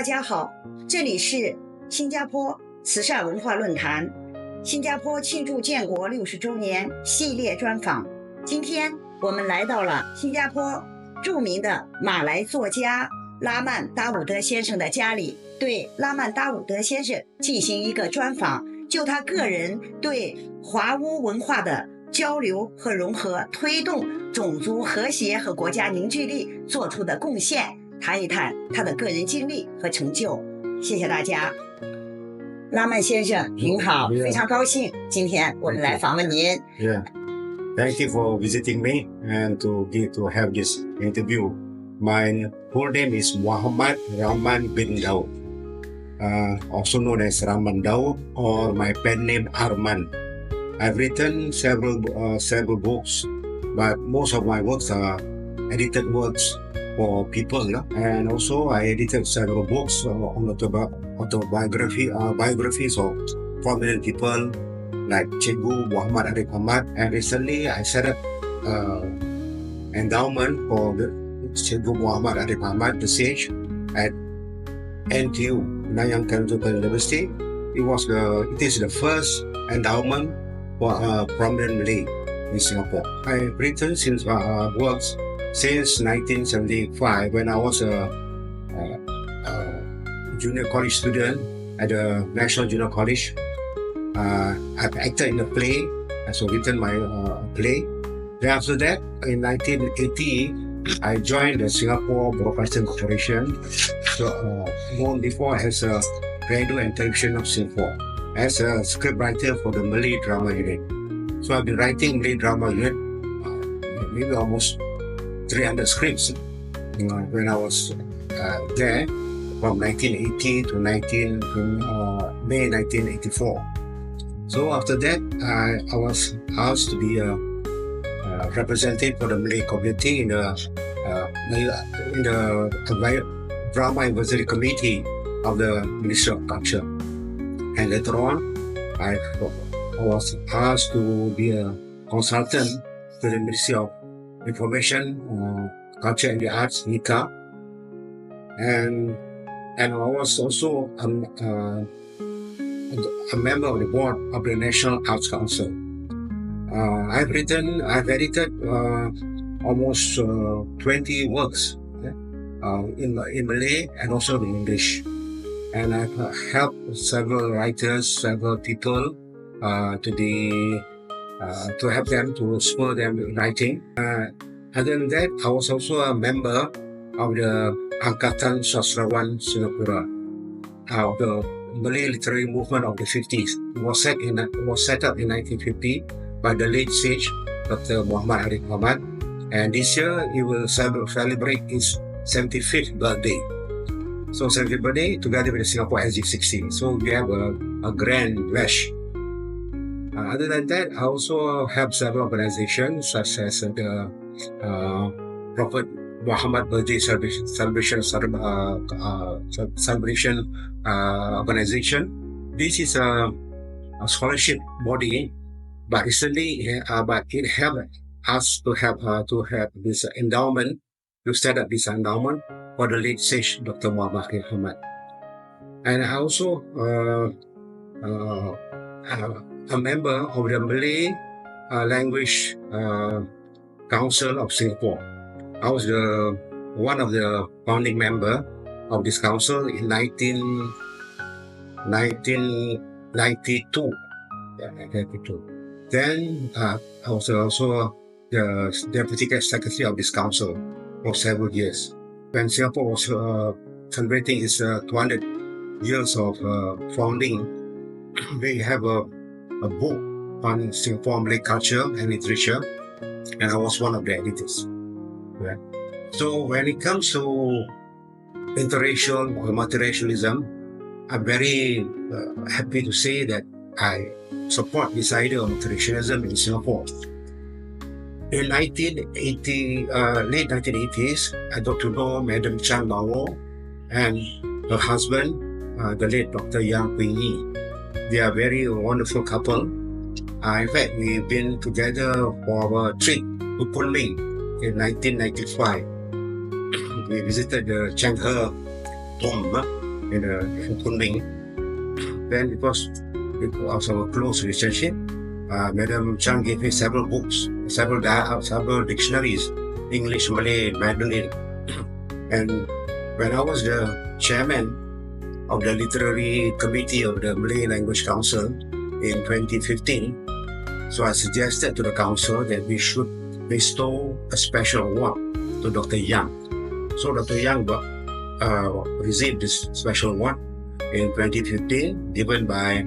家好，这里是新加坡慈善文化论坛新加坡庆祝建国60周年系列专访。今天我们来到了新加坡著名的马来作家拉曼达伍德先生的家里，对拉曼达伍德先生进行一个专访，就他个人对华乌文化的交流和融合，推动种族和谐和国家凝聚力做出的贡献，谈一谈他的个人经历和成就。谢谢大家。拉曼先生您好，非常高兴今天我们来访问您。 Thank you for visiting me and to have this interview. My full name is Wahamad Raman bin Daoud, also known as Raman Daoud, or my pen name Arman. I've written several books, but most of my works are edited works for people, and also I edited several books on biographies of prominent people like Cikgu Wahamad Arif Ahmad, and recently I set up endowment for the Cikgu Wahamad Arif Ahmad, the sage, at NTU, Nanyang Technological University. It is the first endowment for a prominent Malay in Singapore. I've written works since 1975 when I was a junior college student at the National Junior College. I've acted in a play, so written my play. Then after that, in 1980, I joined the Singapore Broadcasting Corporation, known before as a Radio and Television of Singapore, as a script writer for the Malay Drama Unit. So I've been writing Malay Drama Unit, maybe almost 300 scripts when I was there from 1980 to May 1984. So after that, I was asked to be a representative for the Malay community in the Drama Advisory Committee of the Ministry of Culture. And later on, I was asked to be a consultant to the Ministry of Information, Culture and the Arts, NICA. And I was also a member of the board of the National Arts Council. I've edited almost 20 works in Malay and also in English. And I've helped several writers, several people to help them, to spur them in writing. Other than that, I was also a member of the Angkatan Sastrawan Singapura, of the Malay literary movement of the 50s. It was set up in 1950 by the late sage Dr. Muhammad Arif Ahmad, and this year he will celebrate his 75th birthday. So 75th birthday together with the Singapore SG60. So we have a grand bash. Other than that, I also have several organizations such as the Prophet Muhammad Birthday Celebration Organization. This is a scholarship body, but recently, it helped us to have this endowment, to set up this endowment for the late sage Dr. Muhammad Arif Ahmad. And I also a member of the Malay Language Council of Singapore. I was one of the founding member of this council in 1992. Then I was also the deputy secretary of this council for several years. When Singapore was celebrating its 200 years of founding, we have a book on Singapore Malay culture and literature, and I was one of the editors. Yeah. So when it comes to interracial or multiracialism, I'm very happy to say that I support this idea of multiracialism in Singapore. In late 1980s, I got to know Madam Chan Lao and her husband, the late Dr. Yang Ping Yi. They are a very wonderful couple. In fact, we've been together for our trip to Kunming in 1995. We visited the Changhe tomb in Kunming. Then it was a close relationship. Madam Chan gave me several books, several dictionaries, English, Malay, Mandarin. And when I was the chairman of the literary committee of the Malay Language Council in 2015, so I suggested to the council that we should bestow a special award to Dr. Yang. So Dr. Yang received this special award in 2015, given by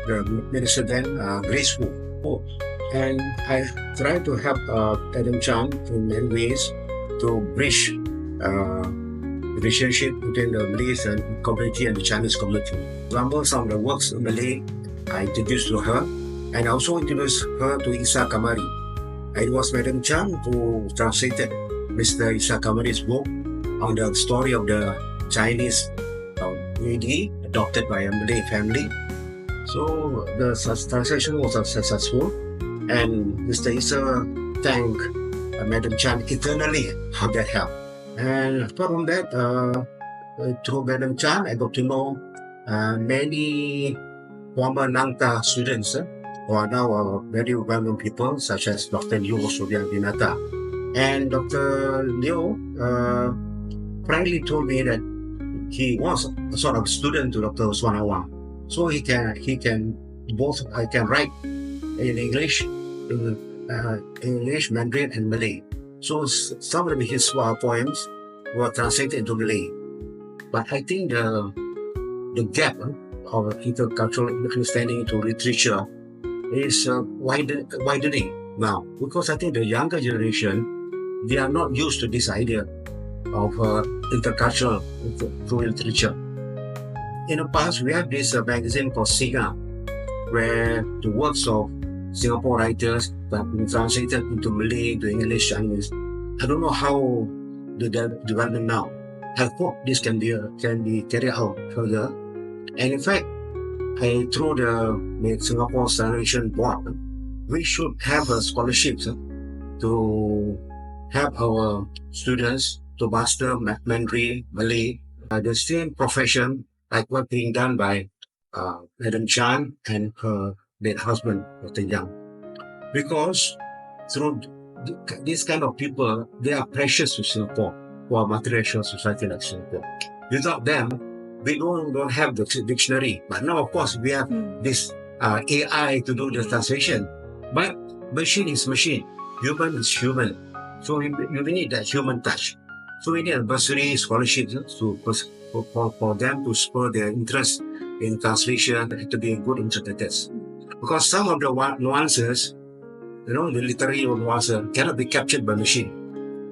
the minister then, Grace Wu. And I tried to help Madam Chan in many ways to bridge relationship between the Malays and community and the Chinese community. Examples of the works in Malay I introduced to her, and I also introduced her to Isa Kamari. It was Madam Chan who translated Mr. Isa Kamari's book on the story of the Chinese lady adopted by a Malay family. So the translation was successful, and Mr. Isa thanked Madam Chan eternally for that help. And apart from that, through Madam Chan, I got to know many former Nangta students who are now very well-known people, such as Dr. Liu Suryadinata. And Dr. Liu frankly told me that he was a sort of student to Dr. Swanawang. So he can both write in English, Mandarin, and Malay. So some of his poems were translated into Malay. But I think the gap of intercultural understanding into literature is widening now, because I think the younger generation, they are not used to this idea of intercultural through literature. In the past, we have this magazine called Singa, where the works of Singapore writers have been translated into Malay, into English, Chinese. I don't know how the development now. I hope this can be carried out further. And in fact, through the Singapore Generation Board, we should have a scholarship to help our students to master Mandarin, Malay, the same profession like what being done by Madam Chan and her late husband, Dr. Yang. Because through these kind of people, they are precious to Singapore, for a multiracial society like Singapore. Without them, we don't have the dictionary. But now, of course, we have this AI to do the translation. But machine is machine, human is human. So we need that human touch. So we need a bursary scholarship for them to spur their interest in translation and to be good interpreters. Because some of the nuances, the literary nuances cannot be captured by machine.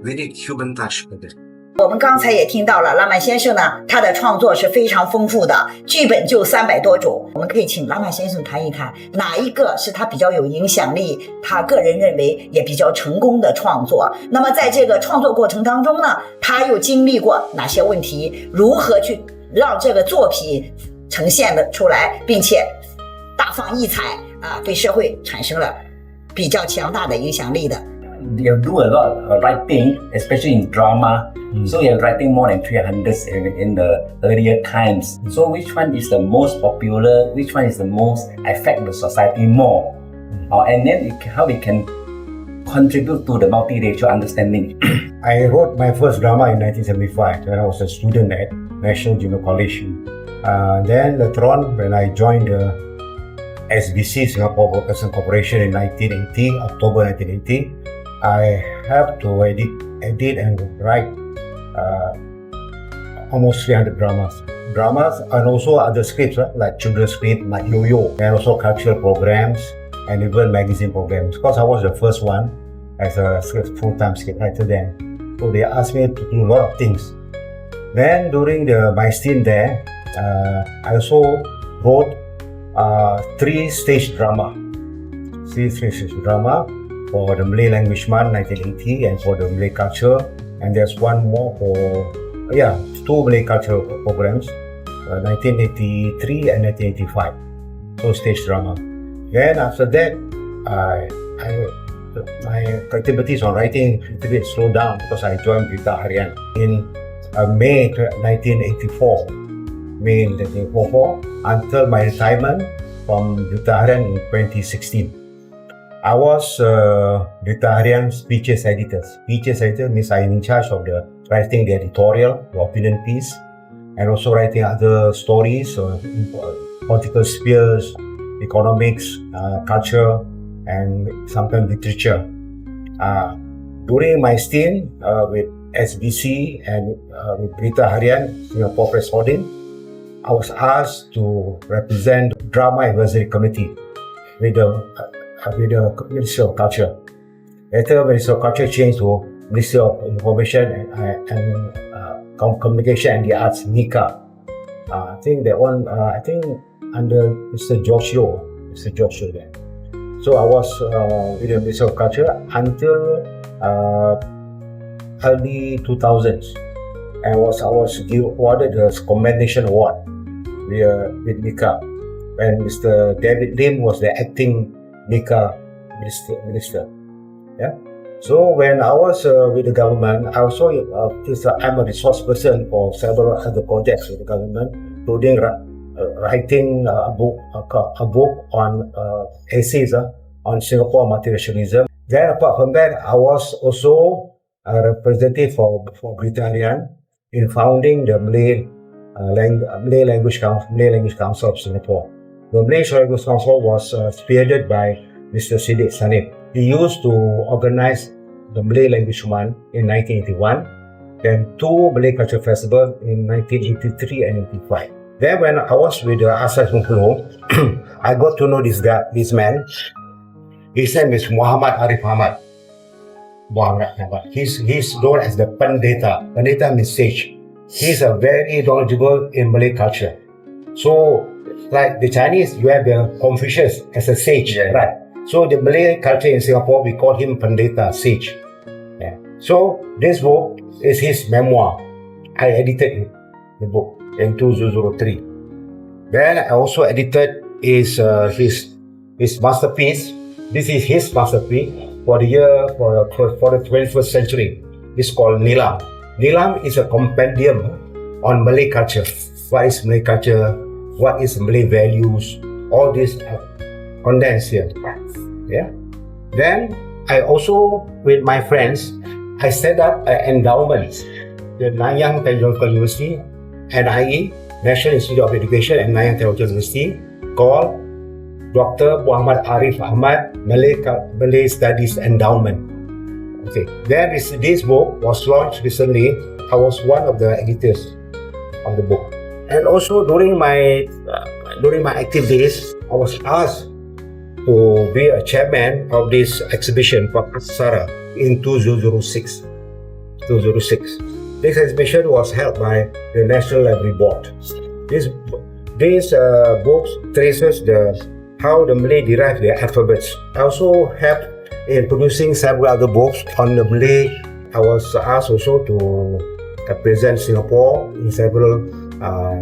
We need human touch for that. 我们刚才也听到了拉曼先生呢，他的创作是非常丰富的，剧本就300多种。我们可以请拉曼先生谈一谈，哪一个是他比较有影响力，他个人认为也比较成功的创作。那么在这个创作过程当中呢，他又经历过哪些问题？如何去让这个作品呈现了出来，并且大放异彩对社会产生了比较强大的影响力的。You do a lot of writing, especially in drama. So you're writing more than 300 in the earlier times. So which one is the most popular? Which one is the most affect the society more? And then how we can contribute to the multiracial understanding. I wrote my first drama in 1975 when I was a student at National Junior College. Then later on, when I joined the SBC, Singapore Broadcasting Corporation in 1980, October 1980, I helped to edit and write almost 300 dramas and also other scripts like children's script like Yo-Yo, and also cultural programs and even magazine programs, because I was the first one as a full-time scriptwriter then. So they asked me to do a lot of things. Then during my stint there, I also wrote 3 stage drama for the Malay Language Month 1980 and for the Malay culture, and there's one more for 2 Malay cultural programs, 1983 and 1985. So stage drama. Then after that, my activities on writing a little bit slowed down because I joined Berita Harian in May 1984, May 1984, until my retirement from Duta Harian in 2016. I was Duta Harian speeches editor. Speeches editor means I'm in charge of the writing the editorial, the opinion piece, and also writing other stories, political spheres, economics, culture, and sometimes literature. During my stint with SBC and with Duta Harian, Singapore Press Holding, I was asked to represent the Drama Advisory Committee with the Ministry of Culture. Later, Ministry of Culture changed to Ministry of Information and Communication and the Arts, NICA. I think that one, under Mr. Joshua there. So I was with the Ministry of Culture until early 2000s. And I was awarded the Commendation Award with NICA when Mr. David Lim was the acting NICA minister. Yeah. So when I was with the government, I also I'm a resource person for several other projects with the government, including writing a book on essays on Singapore multiracialism. Then apart from that, I was also a representative for Britannia in founding the Malay Language Council of Singapore. The Malay Language Council was spearheaded by Mr. Sidek. He used to organize the Malay Language Month in 1981, then 2 Malay Culture Festivals in 1983 and 85. Then when I was with the Asas Mungkulo, I got to know this man. His name is Arif Ahmad. He's known as the Pendeta. Pendeta means sage. He's a very knowledgeable in Malay culture. So, like the Chinese, you have the Confucius as a sage, right? So the Malay culture in Singapore, we call him Pendeta, sage. Yeah. So this book is his memoir. I edited the book in 2003. Then I also edited his masterpiece. This is his masterpiece for the 21st century. It's called Nilam. Nilam is a compendium on Malay culture. What is Malay culture? What is Malay values? All this condensed here. Yeah. Then I also, with my friends, I set up an endowment, the Nanyang Technological University, NIE, National Institute of Education, and Nanyang Technological University, called Dr. Wahamad Arif Ahmad Malay Studies Endowment. Okay. Then this book was launched recently. I was one of the editors of the book. And also during my active days, I was asked to be a chairman of this exhibition for Sarah in 2006. This exhibition was held by the National Library Board. This book traces how the Malay derived their alphabets. I also helped in producing several other books on the Malay. I was asked also to represent Singapore in several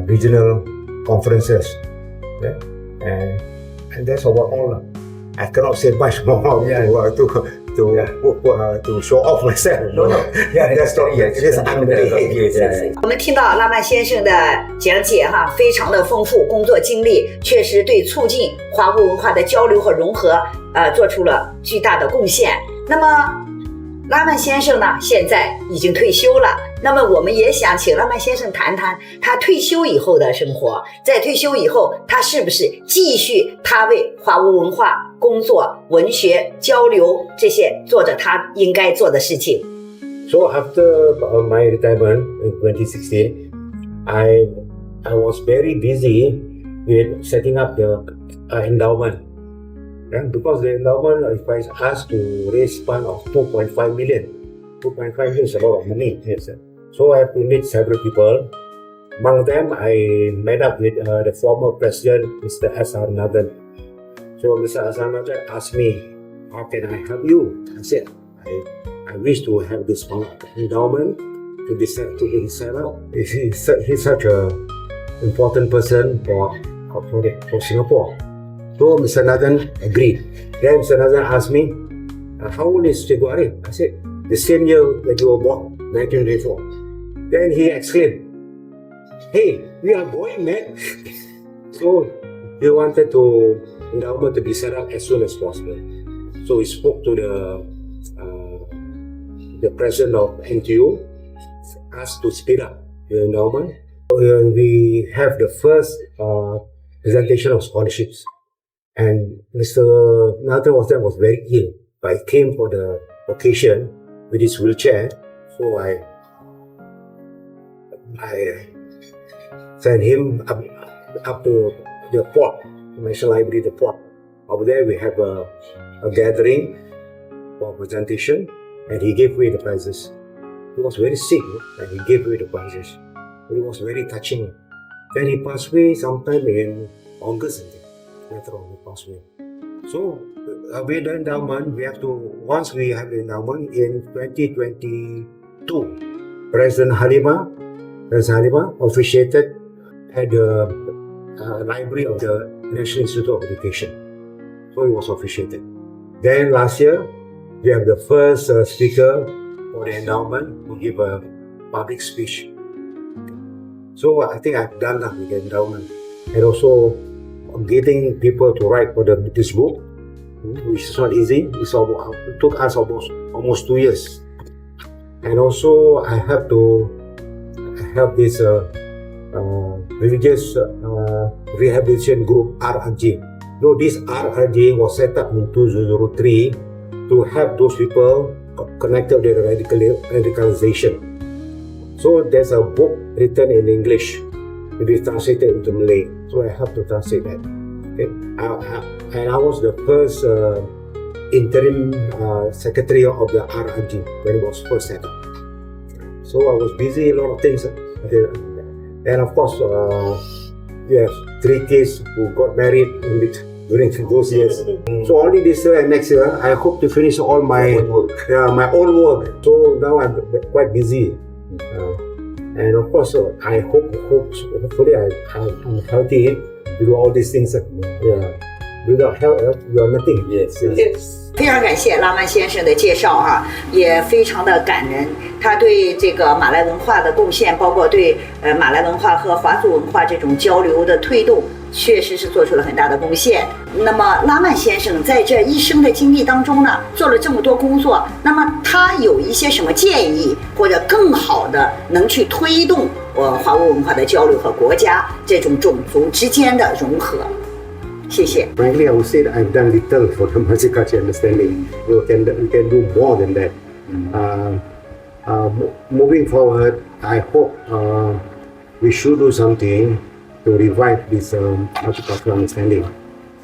regional conferences. Yeah? And that's about all. I cannot say much more to show off myself. That's not yet. It is unrelated. 我们听到拉曼先生的讲解非常的丰富，工作经历确实对促进华国文化的交流和融合做出了巨大的贡献。那么拉曼先生呢，现在已经退休了。那么我们也想请拉曼先生谈谈他退休以后的生活。在退休以后，他是不是继续他为华文文化工作、文学交流这些做着他应该做的事情？ So after my retirement in 2016, I was very busy with setting up the endowment. And because the endowment requires us to raise fund of 2.5 million. 2.5 million is a lot of money. Yes. So I have to meet several people. Among them, I met up with the former president, Mr. S.R. Nathan. So Mr. S.R. Nathan asked me, how can I help you? I said, I wish to have this endowment to be set up. He's such an important person for Singapore. So Mr. Nathan agreed. Then Mr. Nathan asked me, how old is Cikgu Arif? I said, the same year that you were born, 1984. Then he exclaimed, "Hey, we are going, man!" So he wanted to endowment to be set up as soon as possible. So he spoke to the president of NTU, asked to speed up the endowment. We have the first presentation of scholarships, and Mr. Nathan was very ill, but he came for the occasion with his wheelchair. So I sent him up to the port, National Library, the port. Over there we have a gathering for presentation, and he gave away the prizes. He was very sick, and he gave away the prizes. It was very touching. Then he passed away sometime in August, I think. Later on, he passed away. So, with the endowment, once we have the endowment in 2022, President Halima officiated at the library of the National Institute of Education. So it was officiated. Then last year, we have the first speaker for the endowment who give a public speech. So I think I've done that with the endowment. And also, I'm getting people to write for this book, which is not easy. It took us almost 2 years. And also, I have to help this religious rehabilitation group, RRG. No, this RRG was set up in 2003 to help those people connected with radicalization. So there's a book written in English. It is translated into Malay. So I have to translate that. Okay. And I was the first interim secretary of the RRG when it was first set up. So I was busy in a lot of things. And of course, we have 3 kids who got married during those years. So only this year and next year, I hope to finish all my own work. So now I'm quite busy. And of course, I hopefully I'm healthy to do all these things. Without health, you are nothing. Yes. 非常感谢拉曼先生的介绍哈，也非常的感人。他对这个马来文化的贡献，包括对马来文化和华族文化这种交流的推动，确实是做出了很大的贡献。那么拉曼先生在这一生的经历当中呢，做了这么多工作，那么他有一些什么建议，或者更好的能去推动华文文化的交流和国家这种种族之间的融合？谢谢。 Frankly, I would say that I've done little for the multicultural understanding. We can do more than that. Moving forward, I hope we should do something to revive this multicultural understanding.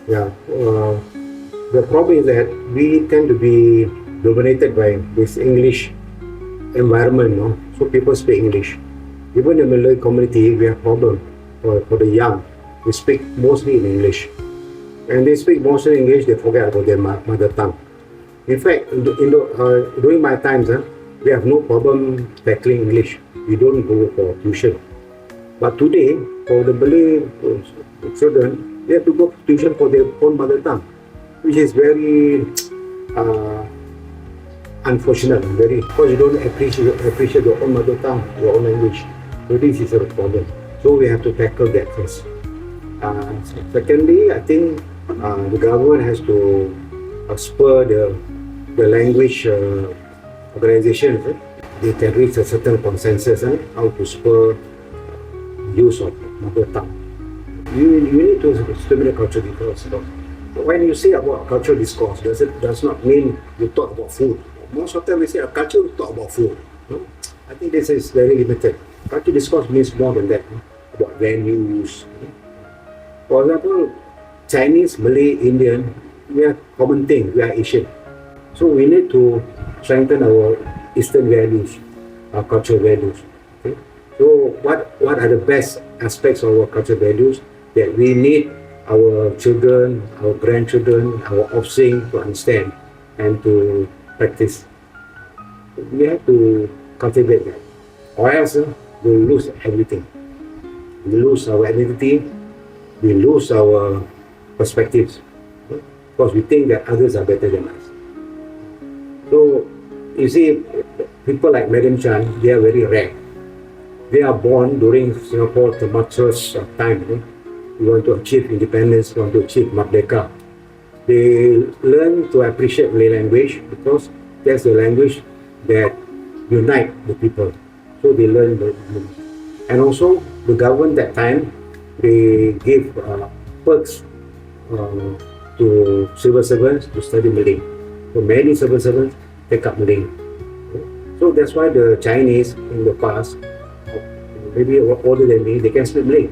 The problem is that we tend to be dominated by this English environment, no? So people speak English. Even in the Malay community, we have problem for the young. We speak mostly in English. And they speak mostly English, they forget about their mother tongue. In fact, during my times, we have no problem tackling English. We don't go for tuition. But today, for the Malay children, they have to go to tuition for their own mother tongue, which is very unfortunate. Because you don't appreciate your own mother tongue, your own language. So this is a problem. So we have to tackle that first. Secondly, I think the government has to spur the language organizations. They can reach a certain consensus how to spur use of mother tongue. You need to stimulate cultural discourse. When you say about cultural discourse, does not mean you talk about food. Most of the time we say a culture, we talk about food. I think this is very limited. Cultural discourse means more than that. About values. For example, Chinese, Malay, Indian, we are common thing, we are Asian. So we need to strengthen our Eastern values, our cultural values. Okay? So what are the best aspects of our cultural values that we need our children, our grandchildren, our offspring to understand and to practice? We have to cultivate that. Or else we lose everything. We lose our identity, we lose our perspectives, because we think that others are better than us. So, you see, people like Madam Chan, they are very rare. they are born during Singapore tumultuous time. We want to achieve independence, we want to achieve Merdeka. They learn to appreciate Malay language because that's the language that unite the people. So they learn and also the government that time, they give perks to civil servants to study Malay. So many civil servants take up Malay. So that's why the Chinese in the past, maybe older than me, they can speak Malay,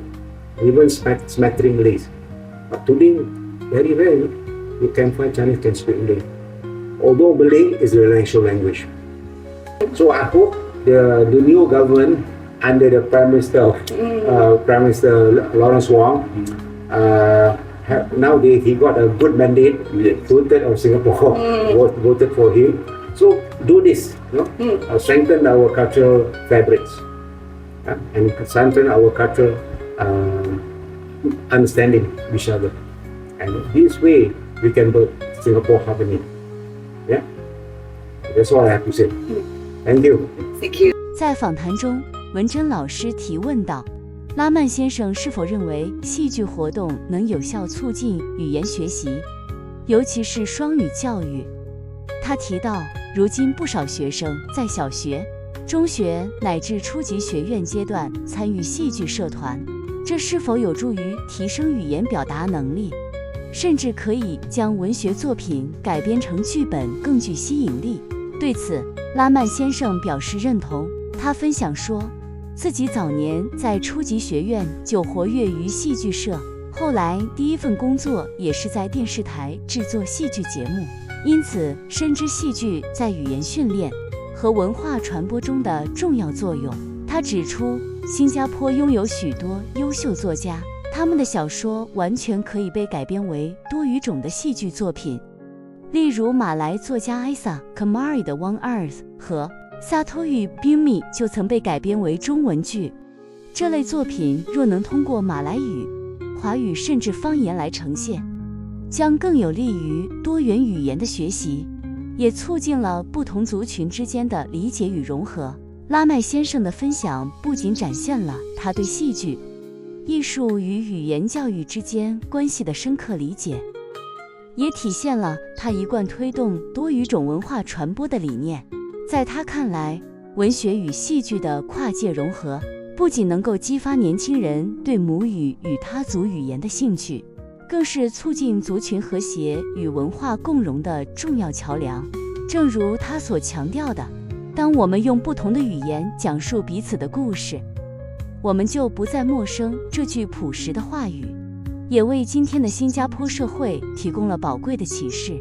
even smattering Malays. But today, very rare, you can find Chinese can speak Malay. Although Malay is the national language. So I hope the new government under the Prime Minister, Prime Minister Lawrence Wong, nowadays he got a good mandate, voted of Singapore, voted for him. So do this, strengthen our cultural fabrics and strengthen our cultural understanding each other. And this way we can build Singapore harmony. Yeah, that's all I have to say. Thank you. Thank you. 在访谈中，文珍老师提问道：拉曼先生是否认为戏剧活动能有效促进语言学习，尤其是双语教育？他提到，如今不少学生在小学、中学乃至初级学院阶段参与戏剧社团，这是否有助于提升语言表达能力，甚至可以将文学作品改编成剧本更具吸引力？对此，拉曼先生表示认同。他分享说，自己早年在初级学院就活跃于戏剧社，后来第一份工作也是在电视台制作戏剧节目，因此深知戏剧在语言训练和文化传播中的重要作用。他指出，新加坡拥有许多优秀作家，他们的小说完全可以被改编为多语种的戏剧作品，例如马来作家 Isa Kamari 的《One Earth》和萨托与 Bumi 就曾被改编为中文剧。这类作品若能通过马来语、华语甚至方言来呈现，将更有利于多元语言的学习，也促进了不同族群之间的理解与融合。拉麦先生的分享不仅展现了他对戏剧、艺术与语言教育之间关系的深刻理解，也体现了他一贯推动多语种文化传播的理念。在他看来，文学与戏剧的跨界融合，不仅能够激发年轻人对母语与他族语言的兴趣，更是促进族群和谐与文化共融的重要桥梁。正如他所强调的，当我们用不同的语言讲述彼此的故事，我们就不再陌生这句朴实的话语，也为今天的新加坡社会提供了宝贵的启示。